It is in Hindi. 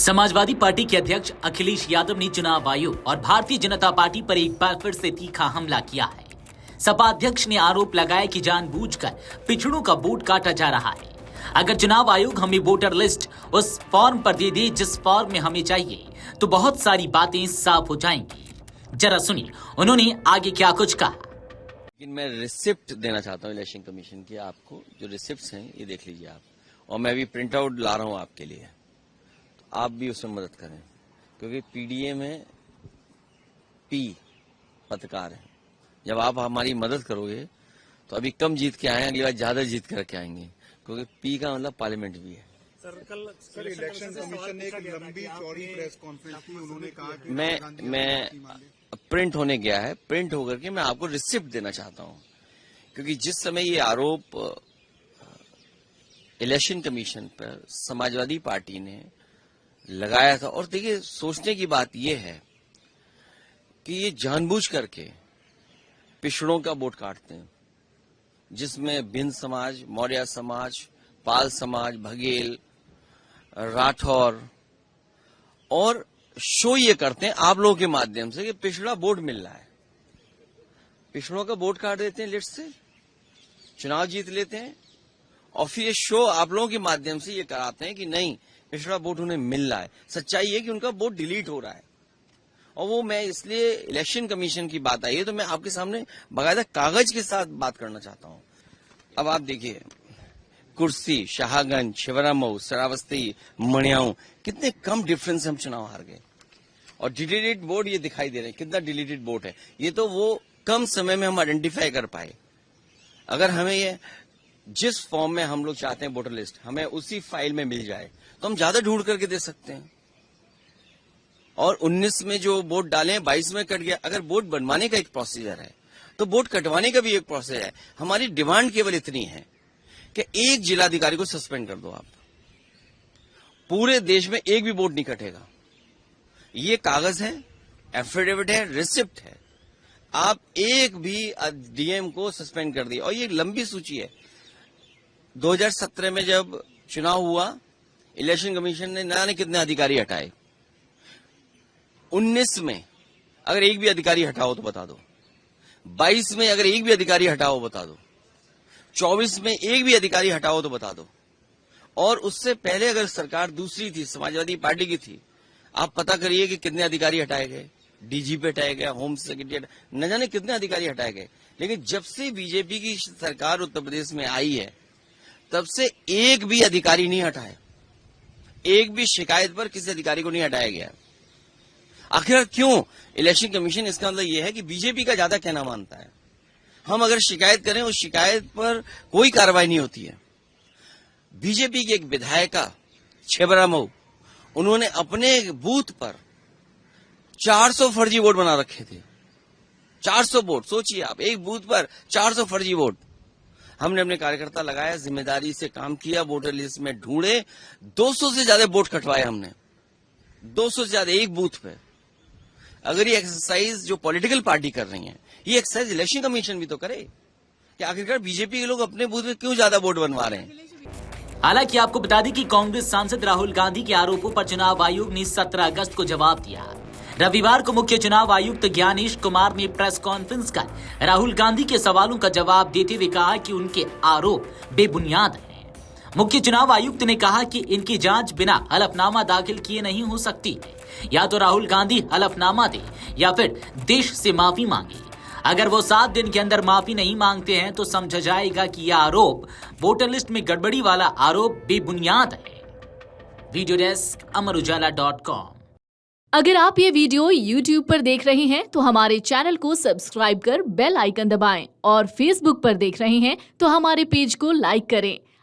समाजवादी पार्टी के अध्यक्ष अखिलेश यादव ने चुनाव आयोग और भारतीय जनता पार्टी पर एक बार फिर से तीखा हमला किया है। सपा अध्यक्ष ने आरोप लगाया कि जानबूझकर पिछड़ों का वोट काटा जा रहा है। अगर चुनाव आयोग हमें वोटर लिस्ट उस फॉर्म पर दे दे जिस फॉर्म में हमें चाहिए, तो बहुत सारी बातें साफ हो जाएंगी। जरा सुनिए उन्होंने आगे क्या कुछ कहा। लेकिन मैं रिसिप्ट देना चाहता हूँ इलेक्शन कमीशन की। आपको जो रिसिप्ट्स हैं ये देख लीजिए आप, और मैं भी प्रिंट आउट ला रहा हूँ आपके लिए, तो आप भी उसमें मदद करें, क्योंकि पीडीए में पी पत्रकार है। जब आप हमारी मदद करोगे तो अभी कम जीत के आए, अगली बार ज्यादा जीत करके आएंगे, क्योंकि पी का मतलब पार्लियामेंट भी है। सर इलेक्शन कमीशन ने एक लंबी चौड़ी प्रेस कॉन्फ्रेंस की, उन्होंने कहा कि मैं प्रिंट होने गया है, प्रिंट होकर के मैं आपको रिसिप्ट देना चाहता हूं, क्योंकि जिस समय ये आरोप इलेक्शन कमीशन पर समाजवादी पार्टी ने लगाया था, और देखिए सोचने की बात यह है कि ये जानबूझ करके पिछड़ों का वोट काटते हैं, जिसमें भिन्न समाज, मौर्य समाज, पाल समाज, बघेल, राठौर, और शो ये करते हैं आप लोगों के माध्यम से कि पिछड़ा वोट मिल रहा है। पिछड़ों का वोट काट देते हैं, लिस्ट से चुनाव जीत लेते हैं, और फिर ये शो आप लोगों के माध्यम से ये कराते हैं कि नहीं, पिछड़ा वोट उन्हें मिल रहा है। सच्चाई है कि उनका वोट डिलीट हो रहा है। और वो मैं इसलिए इलेक्शन कमीशन की बात आई है तो मैं आपके सामने बाकायदा कागज के साथ बात करना चाहता हूं। अब आप देखिए, कुर्सी, शाहगंज, शिवरामऊ, श्रावस्ती, मणियाऊ, कितने कम डिफरेंस से हम चुनाव हार गए। और डिलीटेड वोट ये दिखाई दे रहे हैं, कितना डिलीटेड वोट है। ये तो वो कम समय में हम आइडेंटिफाई कर पाए। अगर हमें ये जिस फॉर्म में हम लोग चाहते हैं वोटर लिस्ट, हमें उसी फाइल में मिल जाए तो हम ज्यादा ढूंढ करके दे सकते हैं। और 19 में जो वोट डाले, 22 में कट गया। अगर वोट बनवाने का एक प्रोसीजर है तो वोट कटवाने का भी एक प्रोसेस है। हमारी डिमांड केवल इतनी है कि एक जिलाधिकारी को सस्पेंड कर दो आप, पूरे देश में एक भी वोट नहीं कटेगा। ये कागज है, एफिडेविट है, रिसिप्ट है। आप एक भी डीएम को सस्पेंड कर दिए। और ये लंबी सूची है। 2017 में जब चुनाव हुआ, इलेक्शन कमीशन ने न जाने कितने अधिकारी हटाए। 19 में अगर एक भी अधिकारी हटाओ तो बता दो, 22 में अगर एक भी अधिकारी हटाओ बता दो, 24 में एक भी अधिकारी हटाओ तो बता दो। और उससे पहले अगर सरकार दूसरी थी, समाजवादी पार्टी की थी, आप पता करिए कि कितने अधिकारी हटाए गए। डीजीपी हटाया गया, होम सेक्रेटरी, न जाने कितने अधिकारी हटाए गए। लेकिन जब से बीजेपी की सरकार उत्तर प्रदेश में आई है, तब से एक भी अधिकारी नहीं हटाया। एक भी शिकायत पर किसी अधिकारी को नहीं हटाया गया। आखिर क्यों? इलेक्शन कमीशन, इसका मतलब यह है कि बीजेपी का ज्यादा कहना मानता है। हम अगर शिकायत करें, उस शिकायत पर कोई कार्रवाई नहीं होती है। बीजेपी की एक विधायिका छिबरामऊ, उन्होंने अपने बूथ पर 400 फर्जी वोट बना रखे थे। 400 वोट, सोचिए आप, एक बूथ पर 400 फर्जी वोट। हमने अपने कार्यकर्ता लगाया, जिम्मेदारी से काम किया, वोटर लिस्ट में ढूंढे, 200 से ज्यादा वोट कटवाए हमने, 200 से ज्यादा एक बूथ पे। अगर ये एक्सरसाइज जो पॉलिटिकल पार्टी कर रही है, ये एक्सरसाइज इलेक्शन कमीशन भी तो करे कि आखिरकार बीजेपी के लोग अपने बूथ में क्यों ज्यादा वोट बनवा रहे हैं। हालांकि आपको बता दें कि कांग्रेस सांसद राहुल गांधी के आरोपों पर चुनाव आयोग ने 17 अगस्त को जवाब दिया। रविवार को मुख्य चुनाव आयुक्त ज्ञानेश कुमार ने प्रेस कॉन्फ्रेंस कर राहुल गांधी के सवालों का जवाब देते हुए कहा कि उनके आरोप बेबुनियाद हैं। मुख्य चुनाव आयुक्त ने कहा कि इनकी जांच बिना हलफनामा दाखिल किए नहीं हो सकती है। या तो राहुल गांधी हलफनामा दे या फिर देश से माफी मांगे। अगर वो 7 दिन के अंदर माफी नहीं मांगते हैं तो समझा जाएगा कि यह आरोप, वोटर लिस्ट में गड़बड़ी वाला आरोप, बेबुनियाद है। Video desk amarujala.com। अगर आप ये वीडियो YouTube पर देख रहे हैं तो हमारे चैनल को सब्सक्राइब कर बेल आइकन दबाएं, और Facebook पर देख रहे हैं तो हमारे पेज को लाइक करें।